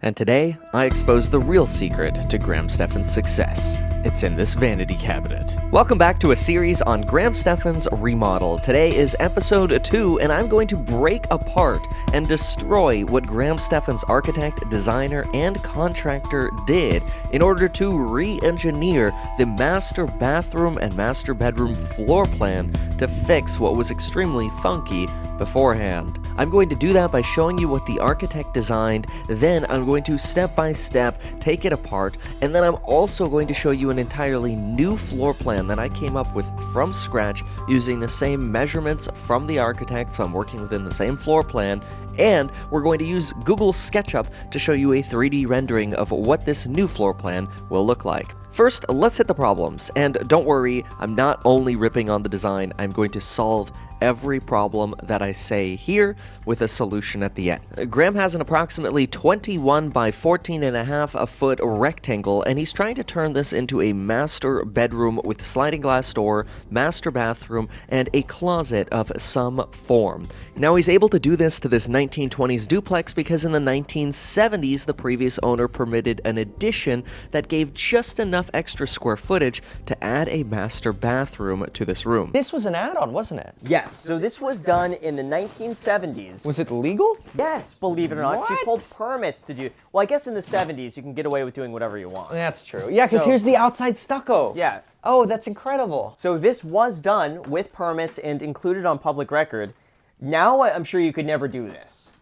And today, I expose the real secret to Graham Stephan's success. It's in this vanity cabinet. Welcome back to a series on Graham Stephan's remodel. Today is episode 2, and I'm going to break apart and destroy what Graham Stephan's architect, designer, and contractor did in order to re-engineer the master bathroom and master bedroom floor plan to fix what was extremely funky beforehand. I'm going to do that by showing you what the architect designed, then I'm going to step by step take it apart, and then I'm also going to show you an entirely new floor plan that I came up with from scratch using the same measurements from the architect, so I'm working within the same floor plan, and we're going to use Google SketchUp to show you a 3D rendering of what this new floor plan will look like. First, let's hit the problems, and don't worry, I'm not only ripping on the design, I'm going to solve every problem that I say here with a solution at the end. Graham has an approximately 21 by 14.5 foot rectangle, and he's trying to turn this into a master bedroom with sliding glass door, master bathroom, and a closet of some form. Now he's able to do this to this 1920s duplex because in the 1970s the previous owner permitted an addition that gave just enough extra square footage to add a master bathroom to this room. This was an add-on, wasn't it? Yes, so this was done in the 1970s. Was it legal? Yes, believe it or not. She What? pulled permits to do. Well, I guess in the 70s you can get away with doing whatever you want. That's true. Yeah, because So- here's the outside stucco. Yeah. Oh, that's incredible. So this was done with permits and included on public record. Now I'm sure you could never do this.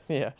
Yeah.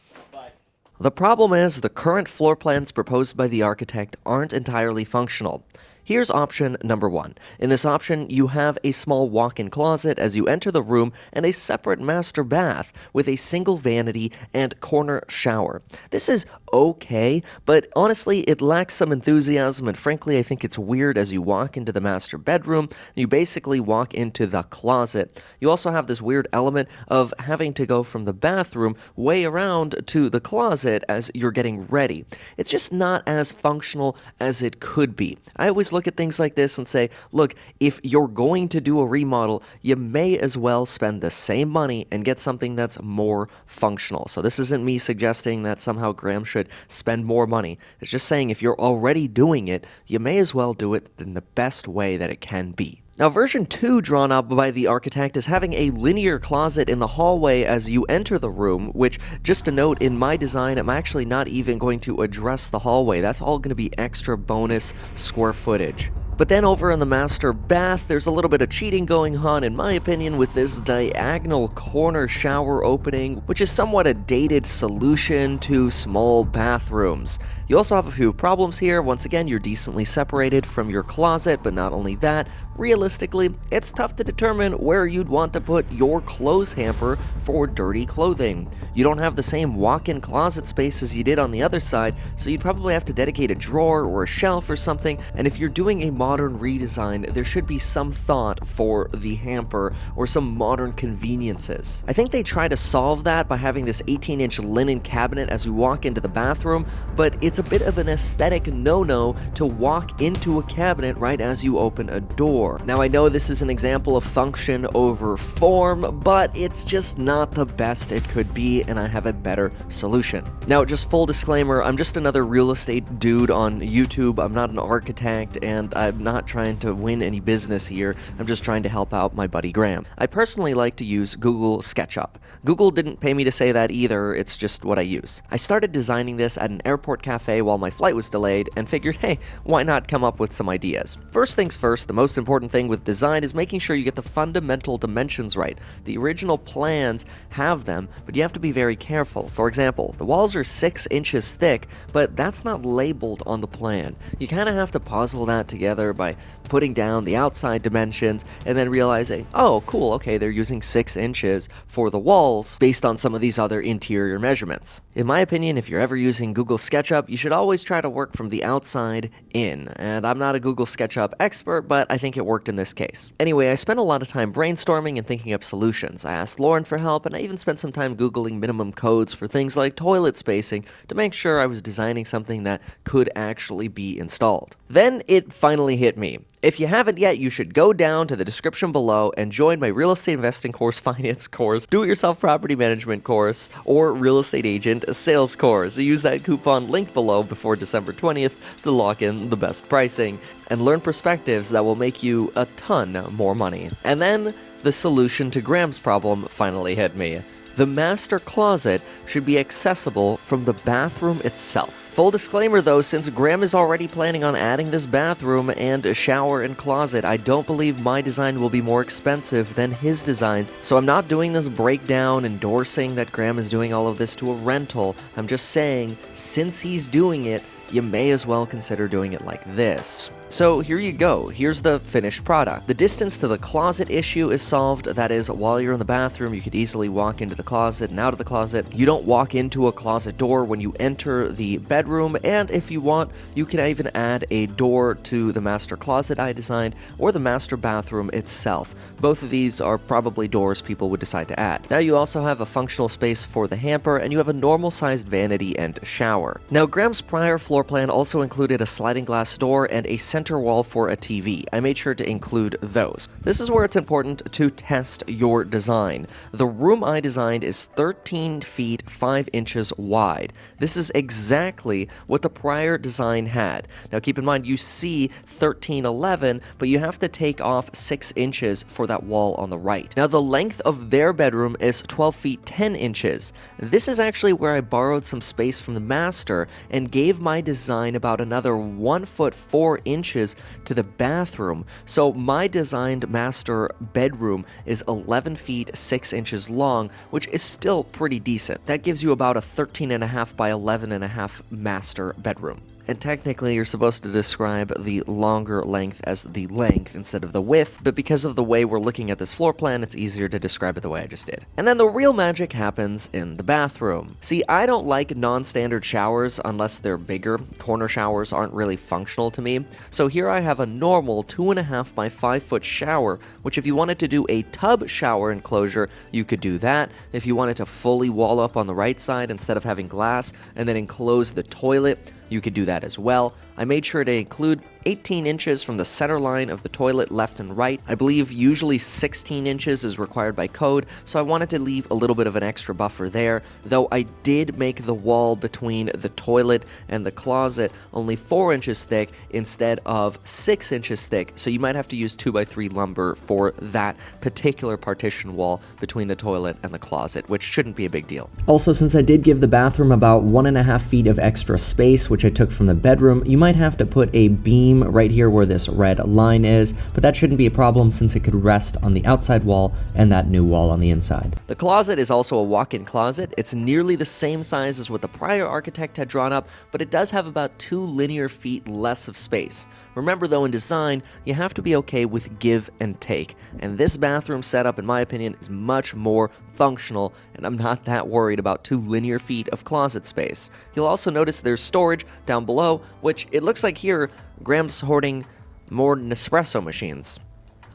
The problem is the current floor plans proposed by the architect aren't entirely functional. Here's option number 1. In this option, you have a small walk-in closet as you enter the room and a separate master bath with a single vanity and corner shower. This is okay, but honestly, it lacks some enthusiasm, and frankly, I think it's weird as you walk into the master bedroom. You basically walk into the closet. You also have this weird element of having to go from the bathroom way around to the closet as you're getting ready. It's just not as functional as it could be. I always look at things like this and say, look, if you're going to do a remodel, you may as well spend the same money and get something that's more functional. So this isn't me suggesting that somehow Graham should spend more money. It's just saying if you're already doing it, you may as well do it in the best way that it can be. Now, version 2 drawn up by the architect is having a linear closet in the hallway as you enter the room, which, just a note, in my design, I'm actually not even going to address the hallway. That's all going to be extra bonus square footage. But then over in the master bath, there's a little bit of cheating going on, in my opinion, with this diagonal corner shower opening, which is somewhat a dated solution to small bathrooms. You also have a few problems here. Once again, you're decently separated from your closet, but not only that, realistically, it's tough to determine where you'd want to put your clothes hamper for dirty clothing. You don't have the same walk-in closet space as you did on the other side, so you'd probably have to dedicate a drawer or a shelf or something, and if you're doing a modern redesign, there should be some thought for the hamper or some modern conveniences. I think they try to solve that by having this 18-inch linen cabinet as you walk into the bathroom, but it's a bit of an aesthetic no-no to walk into a cabinet right as you open a door. Now, I know this is an example of function over form, but it's just not the best it could be, and I have a better solution. Now, just full disclaimer, I'm just another real estate dude on YouTube. I'm not an architect, and I'm not trying to win any business here. I'm just trying to help out my buddy Graham. I personally like to use Google SketchUp. Google didn't pay me to say that either, it's just what I use. I started designing this at an airport cafe while my flight was delayed and figured, hey, why not come up with some ideas? First things first, the most important thing with design is making sure you get the fundamental dimensions right. The original plans have them, but you have to be very careful. For example, the walls are 6 inches thick, but that's not labeled on the plan. You kind of have to puzzle that together by putting down the outside dimensions and then realizing, oh, cool, okay, they're using 6 inches for the walls based on some of these other interior measurements. In my opinion, if you're ever using Google SketchUp, you should always try to work from the outside in. And I'm not a Google SketchUp expert, but I think it worked in this case. Anyway, I spent a lot of time brainstorming and thinking up solutions. I asked Lauren for help, and I even spent some time Googling minimum codes for things like toilet spacing to make sure I was designing something that could actually be installed. Then it finally hit me. If you haven't yet, you should go down to the description below and join my real estate investing course, finance course, do-it-yourself property management course, or real estate agent sales course. Use that coupon link below before December 20th to lock in the best pricing and learn perspectives that will make you a ton more money. And then the solution to Graham's problem finally hit me. The master closet should be accessible from the bathroom itself. Full disclaimer though, since Graham is already planning on adding this bathroom and a shower and closet, I don't believe my design will be more expensive than his designs. So I'm not doing this breakdown endorsing that Graham is doing all of this to a rental. I'm just saying, since he's doing it, you may as well consider doing it like this. So here you go, here's the finished product. The distance to the closet issue is solved. That is, while you're in the bathroom, you could easily walk into the closet and out of the closet. You don't walk into a closet door when you enter the bedroom, and if you want, you can even add a door to the master closet I designed, or the master bathroom itself. Both of these are probably doors people would decide to add. Now you also have a functional space for the hamper, and you have a normal-sized vanity and shower. Now Graham's prior floor plan also included a sliding glass door and a center wall for a TV. I made sure to include those. This is where it's important to test your design. The room I designed is 13 feet 5 inches wide. This is exactly what the prior design had. Now keep in mind, you see 1311, but you have to take off 6 inches for that wall on the right. Now the length of their bedroom is 12 feet 10 inches. This is actually where I borrowed some space from the master and gave my design about another 1 foot 4 inches to the bathroom. So my designed master bedroom is 11 feet 6 inches long, which is still pretty decent. That gives you about a 13.5 by 11.5 master bedroom. And technically, you're supposed to describe the longer length as the length instead of the width, but because of the way we're looking at this floor plan, it's easier to describe it the way I just did. And then the real magic happens in the bathroom. See, I don't like non-standard showers unless they're bigger. Corner showers aren't really functional to me. So here I have a normal 2.5 by 5 foot shower, which if you wanted to do a tub shower enclosure, you could do that. If you wanted to fully wall up on the right side instead of having glass and then enclose the toilet, you could do that as well. I made sure to include 18 inches from the center line of the toilet left and right. I believe usually 16 inches is required by code, so I wanted to leave a little bit of an extra buffer there, though I did make the wall between the toilet and the closet only 4 inches thick instead of 6 inches thick, so you might have to use 2x3 lumber for that particular partition wall between the toilet and the closet, which shouldn't be a big deal. Also, since I did give the bathroom about 1.5 feet of extra space, which I took from the bedroom, you might have to put a beam right here where this red line is, but that shouldn't be a problem since it could rest on the outside wall and that new wall on the inside. The closet is also a walk-in closet. It's nearly the same size as what the prior architect had drawn up, but it does have about 2 linear feet less of space. Remember though, in design, you have to be okay with give and take, and this bathroom setup, in my opinion, is much more functional, and I'm not that worried about 2 linear feet of closet space. You'll also notice there's storage down below, which it looks like here Graham's hoarding more Nespresso machines.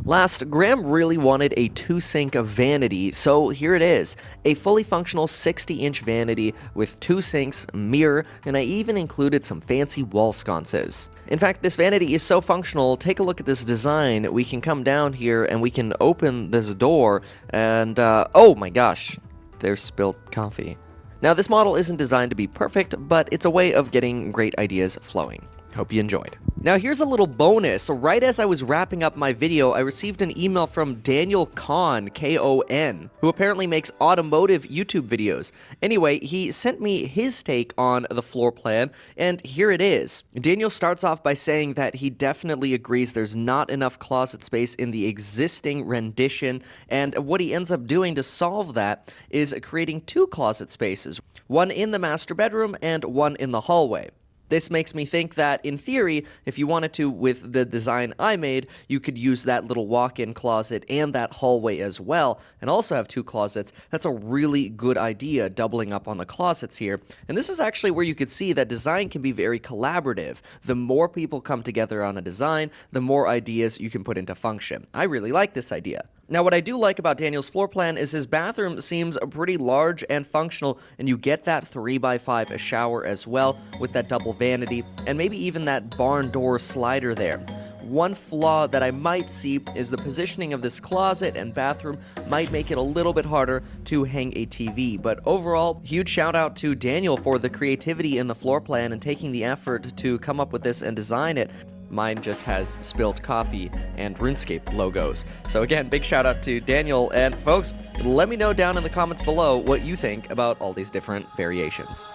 Last, Graham really wanted a 2-sink vanity, so here it is. A fully functional 60-inch vanity with 2 sinks, mirror, and I even included some fancy wall sconces. In fact, this vanity is so functional, take a look at this design. We can come down here and we can open this door and, oh my gosh, there's spilled coffee. Now, this model isn't designed to be perfect, but it's a way of getting great ideas flowing. Hope you enjoyed. Now here's a little bonus. So right as I was wrapping up my video, I received an email from Daniel Kahn, K-O-N, who apparently makes automotive YouTube videos. Anyway, he sent me his take on the floor plan, and here it is. Daniel starts off by saying that he definitely agrees there's not enough closet space in the existing rendition, and what he ends up doing to solve that is creating 2 closet spaces, one in the master bedroom and one in the hallway. This makes me think that, in theory, if you wanted to, with the design I made, you could use that little walk-in closet and that hallway as well, and also have 2 closets. That's a really good idea, doubling up on the closets here. And this is actually where you could see that design can be very collaborative. The more people come together on a design, the more ideas you can put into function. I really like this idea. Now, what I do like about Daniel's floor plan is his bathroom seems pretty large and functional, and you get that 3x5 shower as well with that double vanity, and maybe even that barn door slider there. One flaw that I might see is the positioning of this closet and bathroom might make it a little bit harder to hang a TV. But overall, huge shout out to Daniel for the creativity in the floor plan and taking the effort to come up with this and design it. Mine just has spilled coffee and RuneScape logos. So again, big shout out to Daniel. And folks, let me know down in the comments below what you think about all these different variations.